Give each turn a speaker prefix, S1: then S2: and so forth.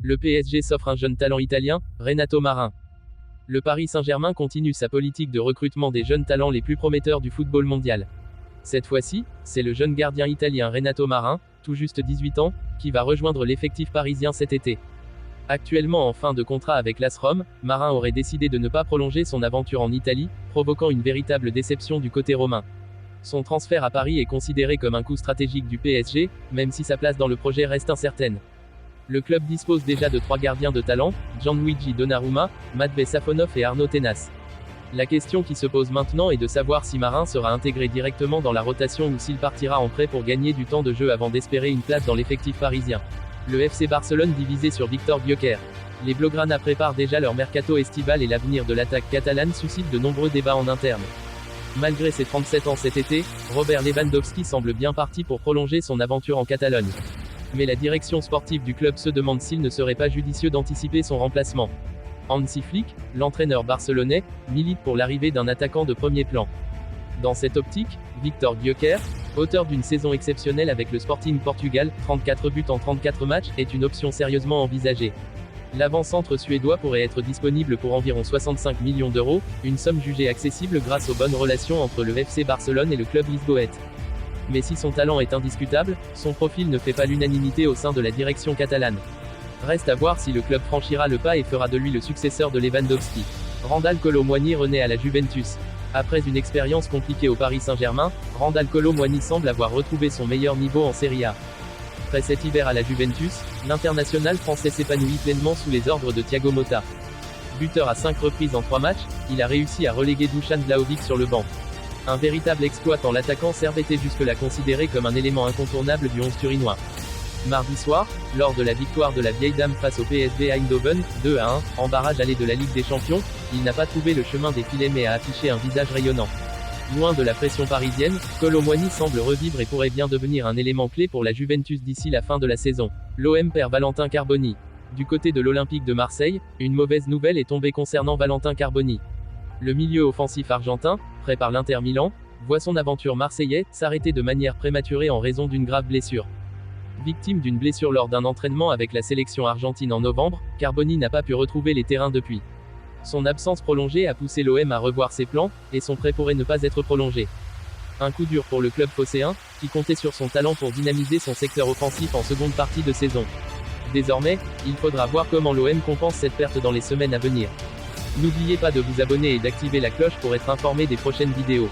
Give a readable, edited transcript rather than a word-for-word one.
S1: Le PSG s'offre un jeune talent italien, Renato Marin. Le Paris Saint-Germain continue sa politique de recrutement des jeunes talents les plus prometteurs du football mondial. Cette fois-ci, c'est le jeune gardien italien Renato Marin, tout juste 18 ans, qui va rejoindre l'effectif parisien cet été. Actuellement en fin de contrat avec l'AS Rome, Marin aurait décidé de ne pas prolonger son aventure en Italie, provoquant une véritable déception du côté romain. Son transfert à Paris est considéré comme un coup stratégique du PSG, même si sa place dans le projet reste incertaine. Le club dispose déjà de 3 gardiens de talent, Gianluigi Donnarumma, Matvei Safonov et Arnaud Tenas. La question qui se pose maintenant est de savoir si Marin sera intégré directement dans la rotation ou s'il partira en prêt pour gagner du temps de jeu avant d'espérer une place dans l'effectif parisien. Le FC Barcelone divisé sur Victor Gyökeres. Les Blaugrana préparent déjà leur mercato estival et l'avenir de l'attaque catalane suscite de nombreux débats en interne. Malgré ses 37 ans cet été, Robert Lewandowski semble bien parti pour prolonger son aventure en Catalogne. Mais la direction sportive du club se demande s'il ne serait pas judicieux d'anticiper son remplacement. Hansi Flick, l'entraîneur barcelonais, milite pour l'arrivée d'un attaquant de premier plan. Dans cette optique, Victor Gyökeres, auteur d'une saison exceptionnelle avec le Sporting Portugal, 34 buts en 34 matchs, est une option sérieusement envisagée. L'avant-centre suédois pourrait être disponible pour environ 65 millions d'euros, une somme jugée accessible grâce aux bonnes relations entre le FC Barcelone et le club lisboète. Mais si son talent est indiscutable, son profil ne fait pas l'unanimité au sein de la direction catalane. Reste à voir si le club franchira le pas et fera de lui le successeur de Lewandowski. Randal Kolo Muani renaît à la Juventus. Après une expérience compliquée au Paris Saint-Germain, Randal Kolo Muani semble avoir retrouvé son meilleur niveau en Serie A. Après cet hiver à la Juventus, l'international français s'épanouit pleinement sous les ordres de Thiago Motta. Buteur à 5 reprises en 3 matchs, il a réussi à reléguer Dusan Vlahovic sur le banc. Un véritable exploit tant l'attaquant serbe était jusque-là considéré comme un élément incontournable du 11 turinois. Mardi soir, lors de la victoire de la vieille dame face au PSV Eindhoven, 2-1, en barrage aller de la Ligue des Champions, il n'a pas trouvé le chemin des filets mais a affiché un visage rayonnant. Loin de la pression parisienne, Kolo Muani semble revivre et pourrait bien devenir un élément clé pour la Juventus d'ici la fin de la saison. L'OM perd Valentin Carboni. Du côté de l'Olympique de Marseille, une mauvaise nouvelle est tombée concernant Valentin Carboni. Le milieu offensif argentin, prêt par l'Inter Milan, voit son aventure marseillaise s'arrêter de manière prématurée en raison d'une grave blessure. Victime d'une blessure lors d'un entraînement avec la sélection argentine en novembre, Carboni n'a pas pu retrouver les terrains depuis. Son absence prolongée a poussé l'OM à revoir ses plans, et son prêt pourrait ne pas être prolongé. Un coup dur pour le club phocéen, qui comptait sur son talent pour dynamiser son secteur offensif en seconde partie de saison. Désormais, il faudra voir comment l'OM compense cette perte dans les semaines à venir. N'oubliez pas de vous abonner et d'activer la cloche pour être informé des prochaines vidéos.